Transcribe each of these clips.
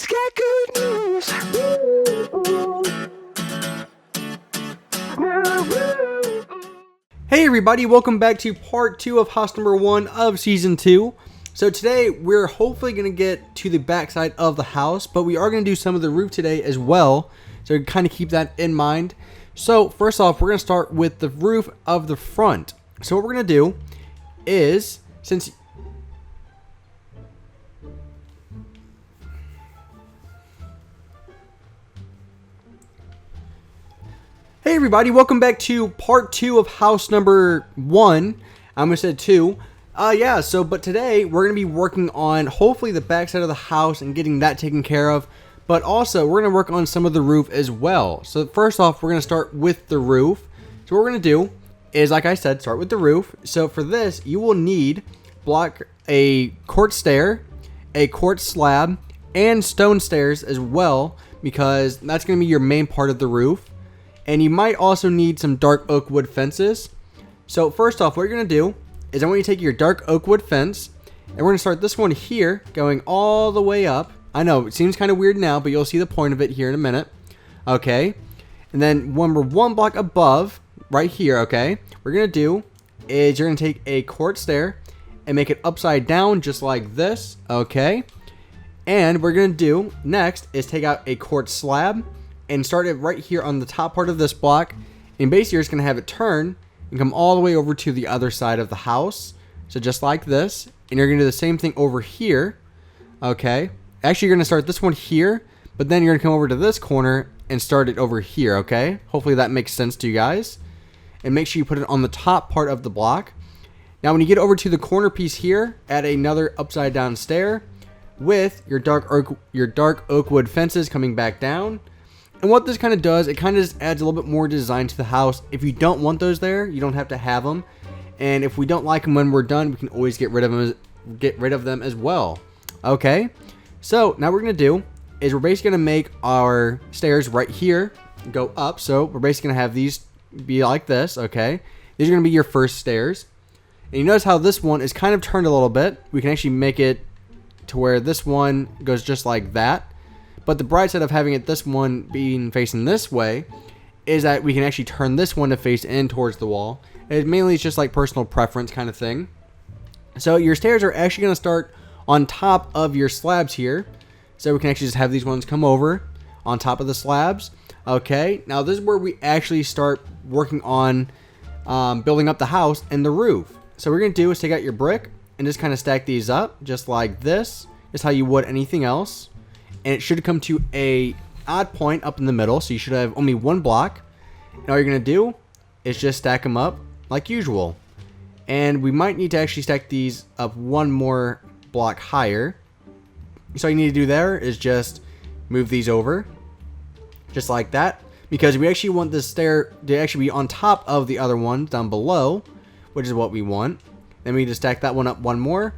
just got good news. Hey everybody, welcome back to part 2 of house number 1 of season 2. So today we're hopefully going to get to the backside of the house, but we are going to do some of the roof today as well. So kind of keep that in mind. So first off, we're going to start with the roof of the front. So what we're going to do is, Hey everybody, welcome back to part 2 of house number 1. I almost said 2. But today we're going to be working on hopefully the backside of the house and getting that taken care of. But also, we're going to work on some of the roof as well. So first off, we're going to start with the roof. So what we're going to do is, like I said, start with the roof. So for this, you will need a quartz stair, a quartz slab, and stone stairs as well, because that's going to be your main part of the roof. And you might also need some dark oak wood fences. So first off, what you're going to do is I want you to take your dark oak wood fence, and we're going to start this one here, going all the way up. I know, it seems kind of weird now, but you'll see the point of it here in a minute. Okay. And then when we're one block above, right here, okay, what we're going to do is you're going to take a quartz stair and make it upside down just like this. Okay. And what we're going to do next is take out a quartz slab and start it right here on the top part of this block. And basically you're just going to have it turn and come all the way over to the other side of the house. So just like this. And you're going to do the same thing over here. Okay. Actually, you're going to start this one here, but then you're going to come over to this corner and start it over here, okay? Hopefully that makes sense to you guys. And make sure you put it on the top part of the block. Now, when you get over to the corner piece here, add another upside down stair with your dark oak wood fences coming back down. And what this kind of does, it kind of just adds a little bit more design to the house. If you don't want those there, you don't have to have them. And if we don't like them when we're done, we can always get rid of them as well. Okay? So now what we're going to do is we're basically going to make our stairs right here go up. So we're basically going to have these be like this, okay? These are going to be your first stairs. And you notice how this one is kind of turned a little bit. We can actually make it to where this one goes just like that. But the bright side of having it this one being facing this way is that we can actually turn this one to face in towards the wall. And mainly it's just like personal preference kind of thing. So your stairs are actually going to start on top of your slabs here. So we can actually just have these ones come over on top of the slabs. Okay, now this is where we actually start working on building up the house and the roof. So what we're going to do is take out your brick and just kind of stack these up just like this. Just how you would anything else. And it should come to a odd point up in the middle. So you should have only one block. And all you're going to do is just stack them up like usual. And we might need to actually stack these up one more block higher. So all you need to do there is just move these over just like that, because we actually want this stair to actually be on top of the other one down below, which is what we want. Then we just stack that one up one more.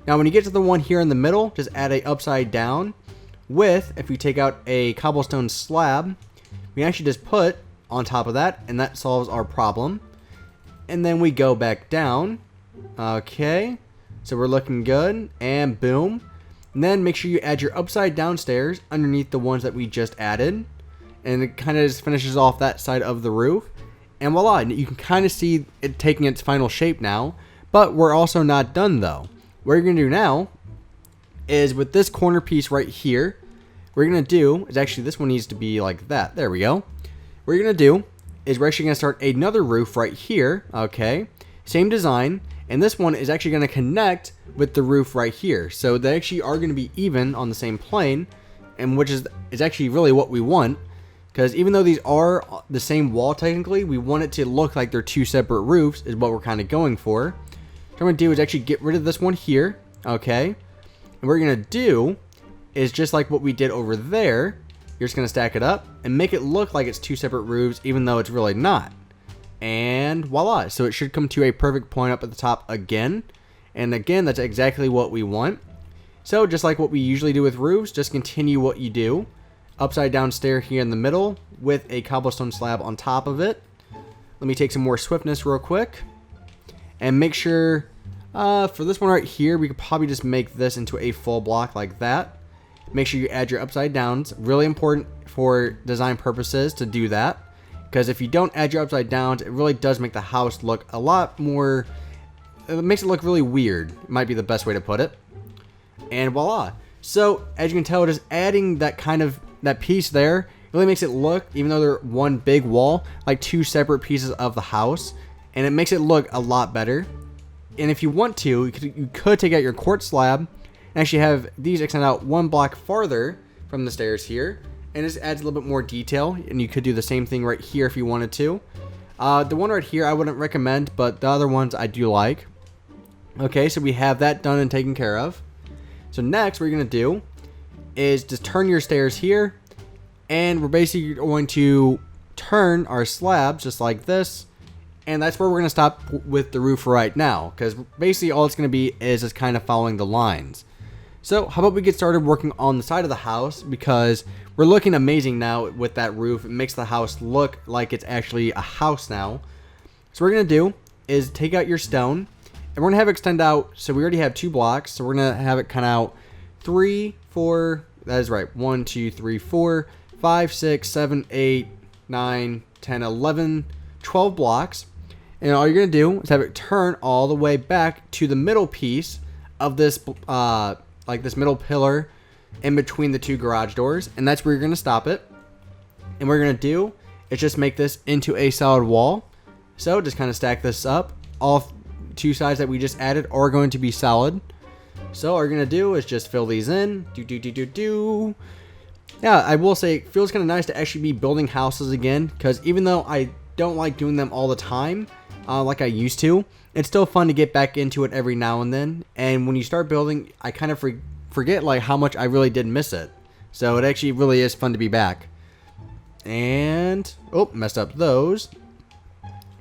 Now when you get to the one here in the middle, just add a upside down with, if we take out a cobblestone slab, we actually just put on top of that, and that solves our problem. And then we go back down. Okay, so we're looking good, and boom. And then make sure you add your upside down stairs underneath the ones that we just added. And it kind of just finishes off that side of the roof. And voila, you can kind of see it taking its final shape now. But we're also not done though. What you're going to do now is with this corner piece right here, what you're going to do is actually this one needs to be like that. There we go. What you're going to do is we're actually going to start another roof right here. Okay, same design. And this one is actually going to connect with the roof right here. So they actually are going to be even on the same plane, and which is actually really what we want. Because even though these are the same wall technically, we want it to look like they're two separate roofs is what we're kind of going for. So what I'm going to do is actually get rid of this one here. Okay. And what we're going to do is just like what we did over there. You're just going to stack it up and make it look like it's two separate roofs, even though it's really not. And voila. So it should come to a perfect point up at the top again. And again, that's exactly what we want. So just like what we usually do with roofs, just continue what you do. Upside down stair here in the middle with a cobblestone slab on top of it. Let me take some more swiftness real quick. And make sure, for this one right here, we could probably just make this into a full block like that. make sure you add your upside downs. Really important for design purposes to do that, because if you don't add your upside downs, it really does make the house look a lot more, it makes it look really weird, might be the best way to put it. And voila. So as you can tell, just adding that that piece there really makes it look, even though they're one big wall, like two separate pieces of the house, and it makes it look a lot better. And if you want to, you could take out your quartz slab and actually have these extend out one block farther from the stairs here, and this adds a little bit more detail. And you could do the same thing right here if you wanted to. The one right here I wouldn't recommend, but the other ones I do like. Okay, so we have that done and taken care of. So next what you're going to do is just turn your stairs here, and we're basically going to turn our slabs just like this, and that's where we're going to stop with the roof right now, because basically all it's going to be is just kind of following the lines. So how about we get started working on the side of the house, because we're looking amazing now with that roof. It makes the house look like it's actually a house now. So what we're going to do is take out your stone, and we're going to have it extend out. So we already have 2 blocks, so we're going to have it cut out 3, 4, that is right, 1, 2, 3, 4, 5, 6, 7, 8, 9, 10, 11, 12 blocks. And all you're going to do is have it turn all the way back to the middle piece of this, like this middle pillar in between the 2 garage doors. And that's where you're going to stop it. And what we're going to do is just make this into a solid wall. So just kind of stack this up. All 2 sides that we just added are going to be solid. So all you're going to do is just fill these in. Yeah, I will say it feels kind of nice to actually be building houses again, because even though I don't like doing them all the time, like I used to, it's still fun to get back into it every now and then. And when you start building, I kind of forget like how much I really did miss it. So it actually really is fun to be back. And oh, messed up those.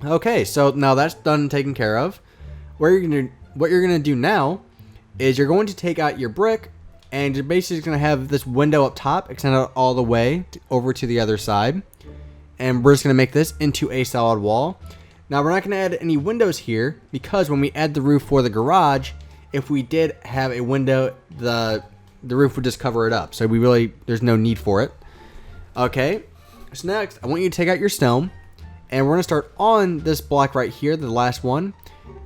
Okay, so now that's done and taken care of. What you're gonna do now is you're going to take out your brick, and you're basically going to have this window up top extend out all the way over to the other side. And we're just going to make this into a solid wall. Now we're not going to add any windows here, because when we add the roof for the garage, if we did have a window, the roof would just cover it up. So there's no need for it. Okay, so next I want you to take out your stone, and we're going to start on this block right here, the last one.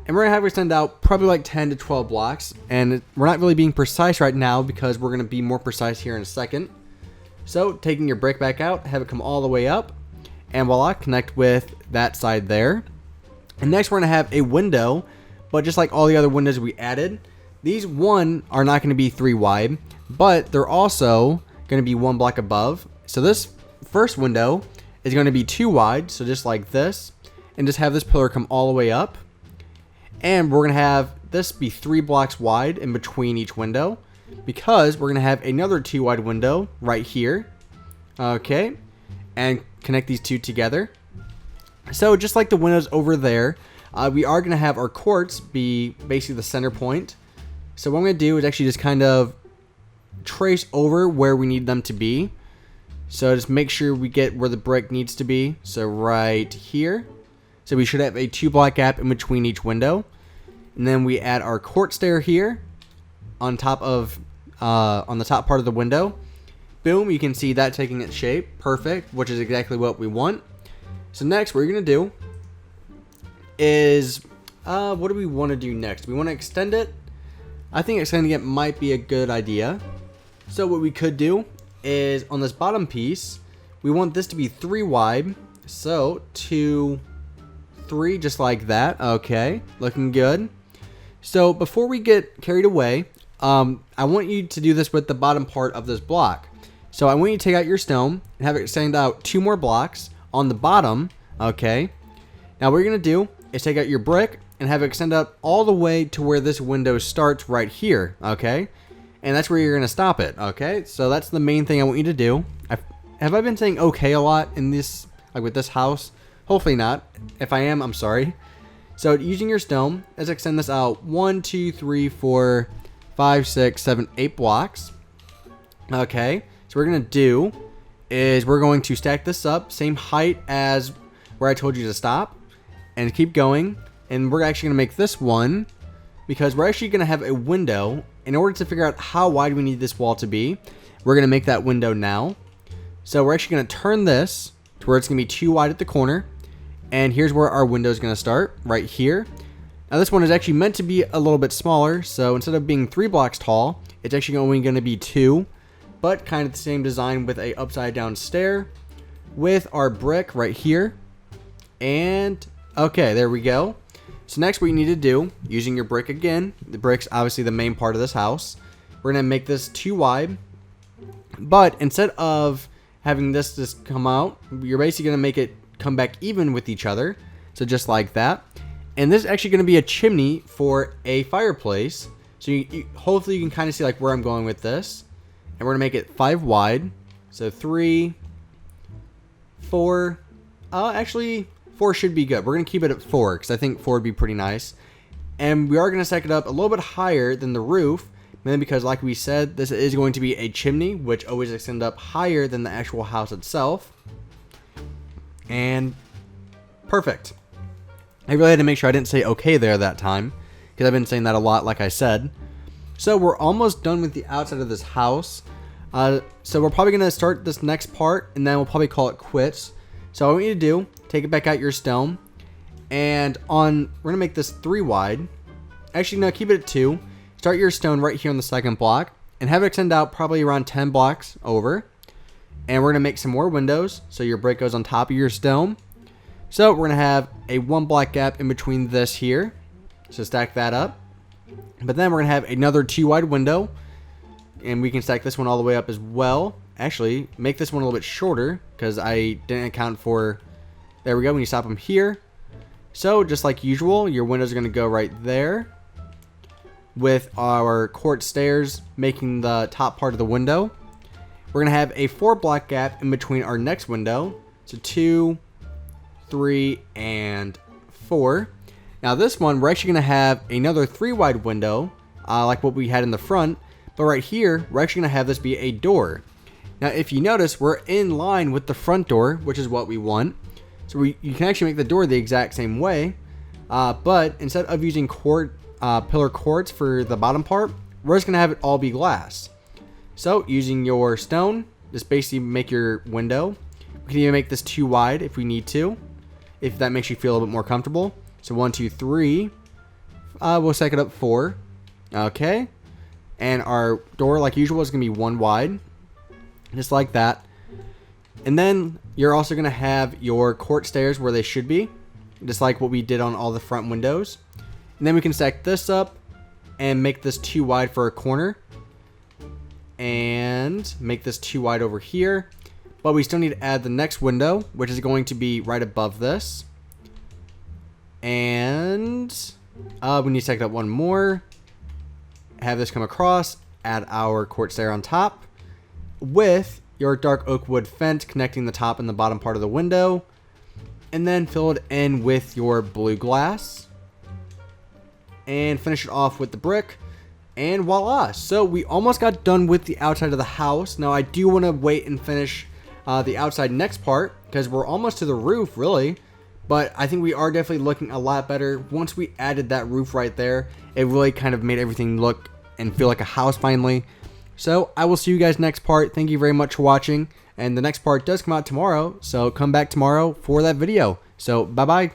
And we're going to have it extend out probably like 10 to 12 blocks. And we're not really being precise right now, because we're going to be more precise here in a second. So taking your brick back out, have it come all the way up. And voila, connect with that side there. And next we're going to have a window. But just like all the other windows we added, these are not going to be 3 wide. But they're also going to be 1 block above. So this first window is going to be 2 wide. So just like this. And just have this pillar come all the way up. And we're going to have this be 3 blocks wide in between each window, because we're going to have another 2 wide window right here. Okay. And connect these 2 together. So just like the windows over there, we are going to have our quartz be basically the center point. So what I'm going to do is actually just kind of trace over where we need them to be. So just make sure we get where the brick needs to be. So right here. So we should have a 2 block gap in between each window. And then we add our quartz stair here on top of, on the top part of the window. Boom, you can see that taking its shape. Perfect, which is exactly what we want. So next, what you're going to do is, what do we want to do next? We want to extend it. I think extending it might be a good idea. So what we could do is on this bottom piece, we want this to be 3 wide. So 2, 3, just like that. Okay, looking good. So before we get carried away, I want you to do this with the bottom part of this block. So I want you to take out your stone and have it extend out 2 more blocks on the bottom. Okay. Now what you're going to do is take out your brick and have it extend up all the way to where this window starts right here. Okay. And that's where you're going to stop it. Okay. So that's the main thing I want you to do. Have I been saying okay a lot in this, like with this house? Hopefully not. If I am, I'm sorry. So using your stone, let's extend this out 1, 2, 3, 4, 5, 6, 7, 8 blocks. Okay. So what we're going to do is we're going to stack this up, same height as where I told you to stop, and keep going. And we're actually going to make this one, because we're actually going to have a window. In order to figure out how wide we need this wall to be, we're going to make that window now. So we're actually going to turn this to where it's going to be too wide at the corner. And here's where our window is going to start, right here. Now this one is actually meant to be a little bit smaller. So instead of being 3 blocks tall, it's actually only going to be 2. But kind of the same design with a upside down stair with our brick right here. And okay, there we go. So next what you need to do, using your brick again, the brick's obviously the main part of this house. We're going to make this too wide. But instead of having this just come out, you're basically going to make it come back even with each other. So just like that. And this is actually going to be a chimney for a fireplace. So hopefully you can kind of see like where I'm going with this. And we're going to make it 5 wide. So 3, 4, actually 4 should be good. We're going to keep it at 4 because I think 4 would be pretty nice. And we are going to stack it up a little bit higher than the roof. Mainly because like we said, this is going to be a chimney, which always extends up higher than the actual house itself. And perfect. I really had to make sure I didn't say okay there that time, because I've been saying that a lot like I said. So we're almost done with the outside of this house. So we're probably going to start this next part, and then we'll probably call it quits. So what we need to do, take it back out your stone. And we're going to make this 3 wide. Actually, no, keep it at 2. Start your stone right here on the second block. And have it extend out probably around 10 blocks over. And we're going to make some more windows. So your brick goes on top of your stone. So we're going to have a 1 block gap in between this here. So stack that up. But then we're going to have another 2 wide window. And we can stack this one all the way up as well. Actually, make this one a little bit shorter, because I didn't account for... There we go, when you stop them here. So, just like usual, your windows are going to go right there. With our quartz stairs making the top part of the window. We're going to have a 4 block gap in between our next window. So 2, 3, and 4. Now this one, we're actually going to have another 3 wide window, like what we had in the front. But right here, we're actually going to have this be a door. Now if you notice, we're in line with the front door, which is what we want. So you can actually make the door the exact same way. But instead of using pillar quartz for the bottom part, we're just going to have it all be glass. So using your stone, just basically make your window. We can even make this 2 wide if we need to, if that makes you feel a little bit more comfortable. So 1, 2, 3. We'll stack it up 4. Okay. And our door, like usual, is going to be 1 wide. Just like that. And then you're also going to have your quartz stairs where they should be. Just like what we did on all the front windows. And then we can stack this up and make this 2 wide for a corner. And make this 2 wide over here. But we still need to add the next window, which is going to be right above this. And we need to stack up 1 more. Have this come across. Add our quartz stair on top. With your dark oak wood fence connecting the top and the bottom part of the window. And then fill it in with your blue glass. And finish it off with the brick. And voila. So we almost got done with the outside of the house. Now I do want to wait and finish the outside next part, because we're almost to the roof really. But I think we are definitely looking a lot better. Once we added that roof right there, it really kind of made everything look and feel like a house finally. So I will see you guys next part. Thank you very much for watching. And the next part does come out tomorrow. So come back tomorrow for that video. So bye bye.